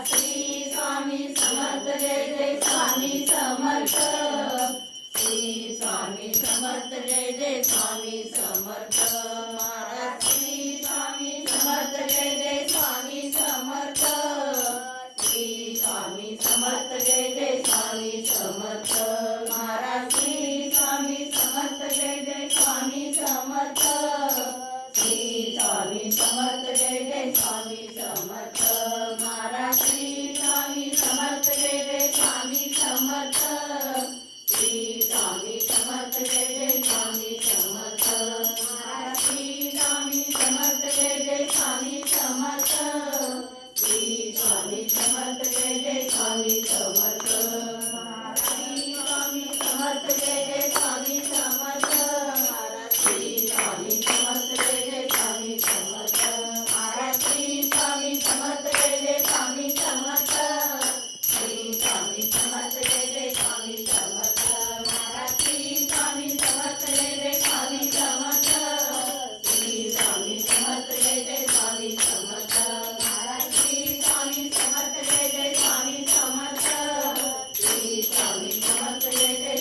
Shri Swami Samarth Jai Jai Swami Samarth Shri Swami Samarth Jai Jai Swami Samarth Maharaj Shri Swami Samarth Jai Jai Swami Samarth Shri Swami Samarth Jai Jai Swami Samarth Maharaj Shri Swami Samarth Jai Jai Swami Samarth Shri Swami Samarth Jai Jai Swami Samarth Maharaj Shri Swami Samarth Jai Jai Swami Samarth Shri Swami Samarth Jai Jai Swami Samarth Maharaj Shri Swami Samarth Jai Jai Swami Samarth Shri Swami Samarth Jai Jai Swami Samarth Maharaj Shri Swami Samarth Jai Jai Swami Samarth Maharaj Shri Swami Samarth Jai Jai Swami Samarth Maharaj Shri Swami Samarth Jai Jai Swami Samarth Shri Swami Samarth Jai Jai Swami Samarth Maharaj Shri Swami Samarth Jai Jai Swami Samarth Shri Swami Samarth Jai Jai Swami Samarth Maharaj Shri Swami Samarth Jai Jai Swami Samarth Shri Swami Samarth Jai Jai